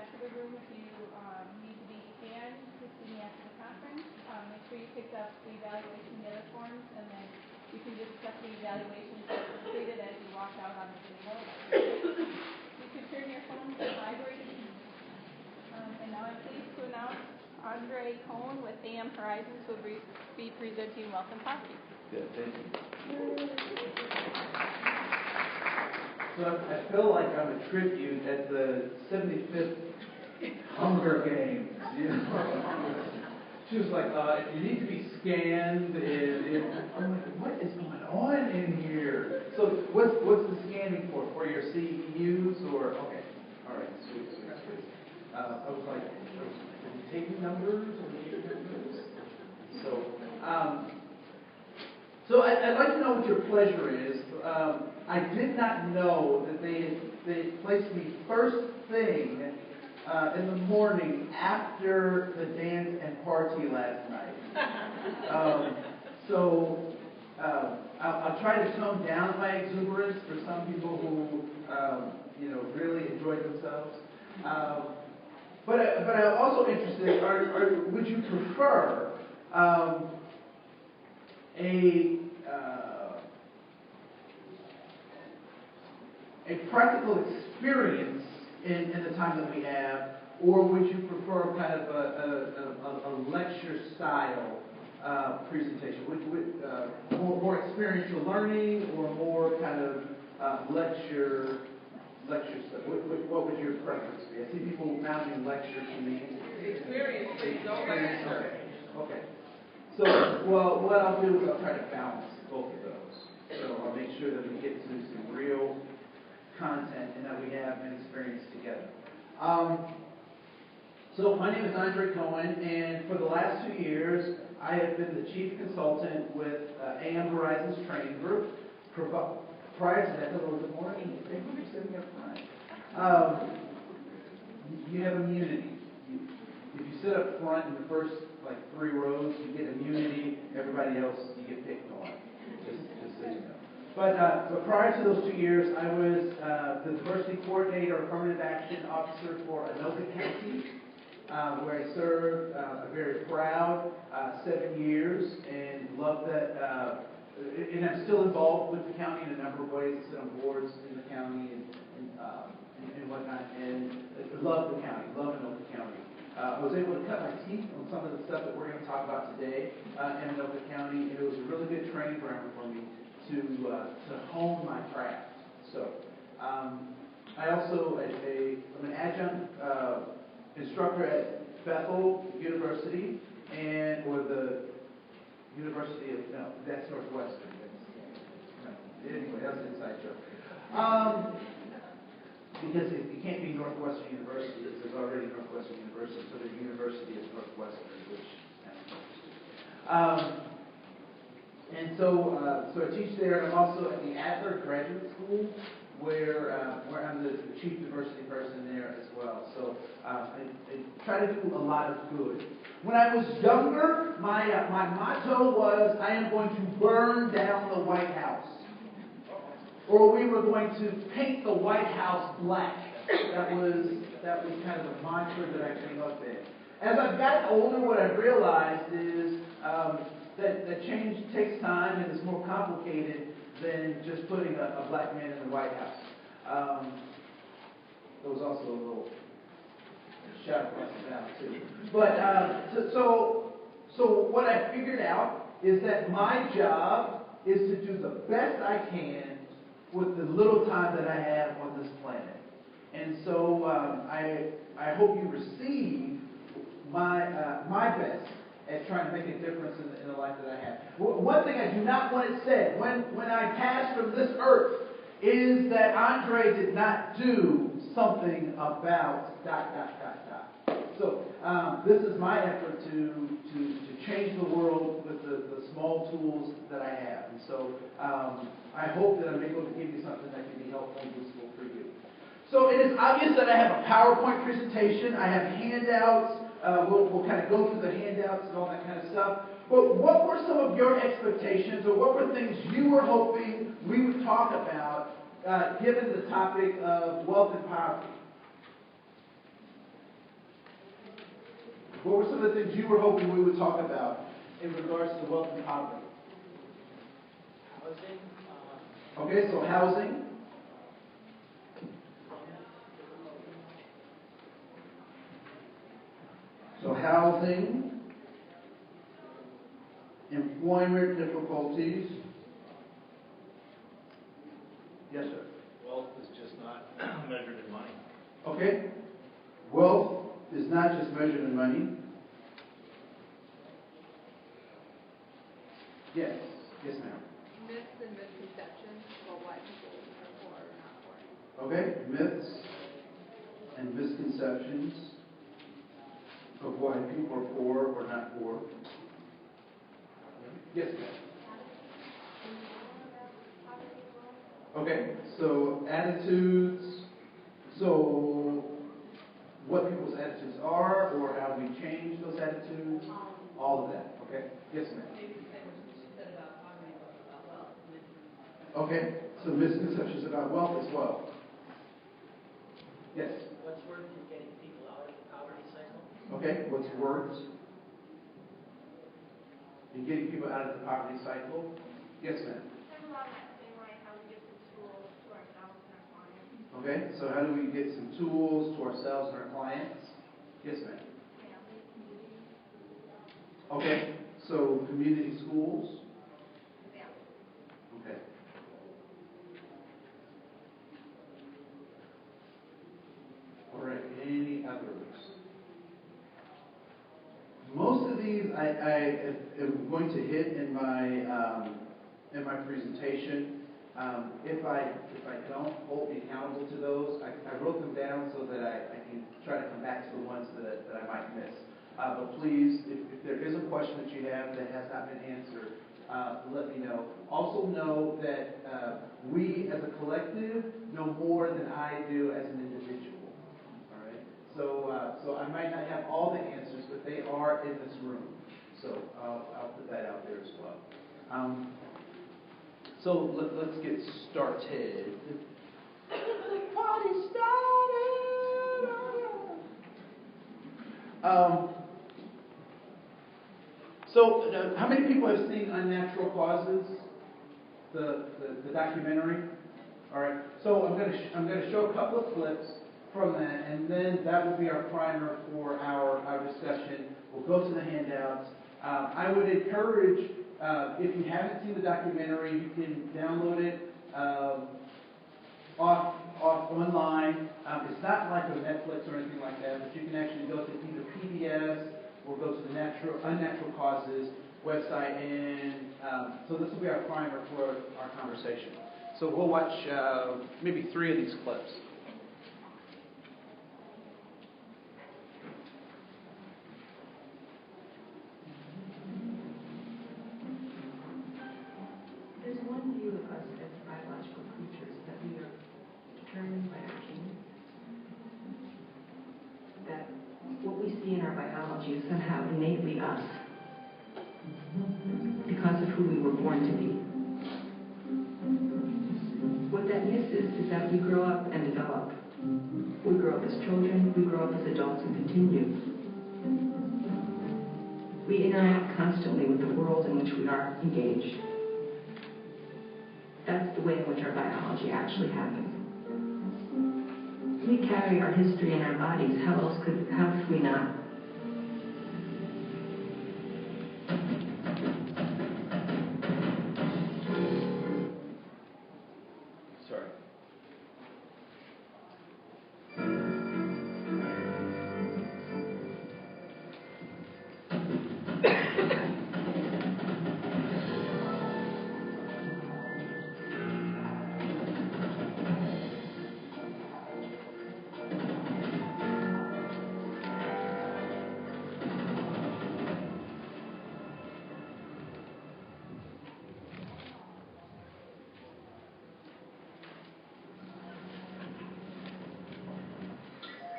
back to the room if you need to be scanned to see me after the conference. Make sure you pick up the evaluation and the other forms, and then you can just check the evaluations that were completed as you walk out on the table. You can turn your phone to vibrate. And now I'm pleased to announce Andre Koen with AM Horizons will be presenting Wealth and Poverty. Good, thank you. So I feel like I'm a tribute at the 75th Hunger Games. You know? She was like, you need to be scanned, and I'm like, what is going on in here? So what's the scanning for? For your CEUs or okay? All right, sweet. I was like, are you taking numbers or taking numbers? So I'd like to know what your pleasure is. I did not know that they placed me first thing in the morning after the dance and party last night. I'll try to tone down my exuberance for some people who really enjoy themselves. But I'm also interested. Would you prefer a practical experience in the time that we have, or would you prefer kind of a lecture style presentation? More experiential learning, or more kind of lecture stuff? What would your preference be? I see people mounting lecture to me. Experience, please. Okay. So, what I'll do is I'll try to balance both of those. So I'll make sure that we get to some real content and that we have an experience together. So my name is Andre Koen, and for the last 2 years, I have been the chief consultant with AM Horizons Training Group. Prior to that, hello, good morning. Thank you for sitting up front. You have immunity. If you sit up front in the first 3 rows, you get immunity. Everybody else, you get picked on. Just so you know. But prior to those 2 years, I was the diversity coordinator, affirmative action officer for Anoka County, where I served a very proud 7 years, and love that. And I'm still involved with the county in a number of ways. I sit on boards in the county and whatnot, and I love the county, love Anoka County. I was able to cut my teeth on some of the stuff that we're going to talk about today in Anoka County, and it was a really good training ground for me to hone my craft. So I also I'm an adjunct instructor at Bethel University or the University of that's Northwestern. Anyway, that's an inside joke. Because it can't be Northwestern University, because there's already Northwestern University, so the University is Northwestern, which and so I teach there, and I'm also at the Adler Graduate School, where I'm the chief diversity person there as well. So I try to do a lot of good. When I was younger, my motto was, I am going to burn down the White House. Or we were going to paint the White House black. That was kind of a mantra that I came up with. As I've gotten older, what I've realized is that change takes time and is more complicated than just putting a black man in the White House. There was also a little shout across the bow too. But so what I figured out is that my job is to do the best I can with the little time that I have on this planet. And so I hope you receive my best at trying to make a difference in the life that I have. One thing I do not want it said when I pass from this earth is that Andre did not do something about ... So this is my effort to change the world with the small tools that I have. And so I hope that I'm able to give you something that can be helpful and useful for you. So it is obvious that I have a PowerPoint presentation. I have handouts. We'll kind of go through the handouts and all that kind of stuff. But what were some of your expectations, or what were things you were hoping we would talk about given the topic of wealth and poverty? What were some of the things you were hoping we would talk about in regards to wealth and poverty? Housing. Okay, so housing. So housing, employment difficulties. Yes, sir. Wealth is just not measured in money. Okay. Wealth is not just measured in money. Yes. Yes, ma'am. Myths and misconceptions about why people are poor or not poor. Okay. Myths and misconceptions of why people are poor or not poor. Yes, ma'am. Okay, so attitudes, so what people's attitudes are, or how we change those attitudes, all of that, okay? Yes, ma'am. Maybe the same what you said about poverty, but about wealth. Okay, so misconceptions about wealth as well. Yes? What's worth in getting people out of the poverty cycle? Okay, what's worked in getting people out of the poverty cycle? Yes, ma'am. There's a lot of that same way how we get some tools to ourselves and our clients. Okay, so how do we get some tools to ourselves and our clients? Yes, ma'am. Family, community. Okay, so community schools. Yeah. Okay. All right, any others? Most of these I am going to hit in my presentation. If I don't hold me accountable to those, I wrote them down so that I can try to come back to the ones that I might miss. But please, if there is a question that you have that has not been answered, let me know. Also know that we as a collective know more than I do as an individual. All right. So I might not have all the answers, but they are in this room. So I'll put that out there as well. So let's get started. Party started. So how many people have seen Unnatural Causes, the documentary? All right. So I'm going to show a couple of clips from that, and then that will be our primer for our discussion. We'll go to the handouts. I would encourage, if you haven't seen the documentary, you can download it off online. It's not like a Netflix or anything like that, but you can actually go to either PBS or go to the Unnatural Causes website, and so this will be our primer for our conversation. So we'll watch maybe 3 of these clips. There's one view of us as biological creatures that we are determined by our genes. That what we see in our biology is somehow innately us because of who we were born to be. What that misses is that we grow up and develop. We grow up as children, we grow up as adults and continue. We interact constantly with the world in which we are engaged. That's the way in which our biology actually happens. We carry our history in our bodies. How could we not? Sorry.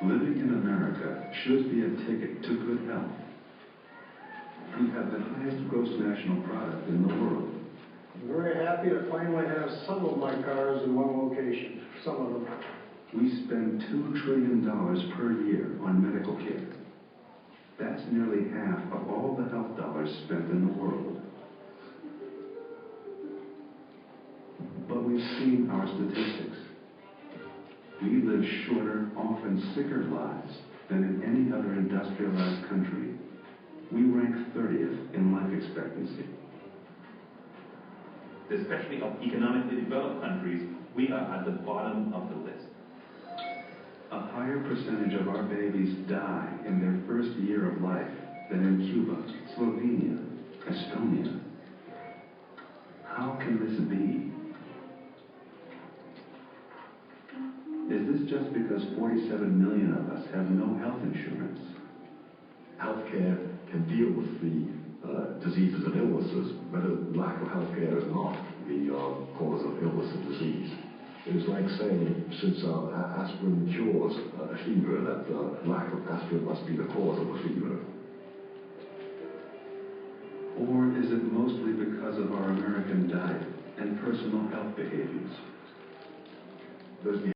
Living in America should be a ticket to good health. We have the highest gross national product in the world. I'm very happy to finally have some of my cars in one location, some of them. We spend $2 trillion per year on medical care. That's nearly half of all the health dollars spent in the world. But we've seen our statistics. We live shorter, often sicker lives than in any other industrialized country. We rank 30th in life expectancy. Especially of economically developed countries, we are at the bottom of the list. A higher percentage of our babies die in their first year of life than in Cuba, Slovenia, Estonia. How can this be? Is this just because 47 million of us have no health insurance? Healthcare can deal with the diseases and illnesses, but a lack of healthcare is not the cause of illness and disease. It is like saying, since aspirin cures a fever, that the lack of aspirin must be the cause of the fever. Or is it mostly because of our American diet and personal health behaviors? Those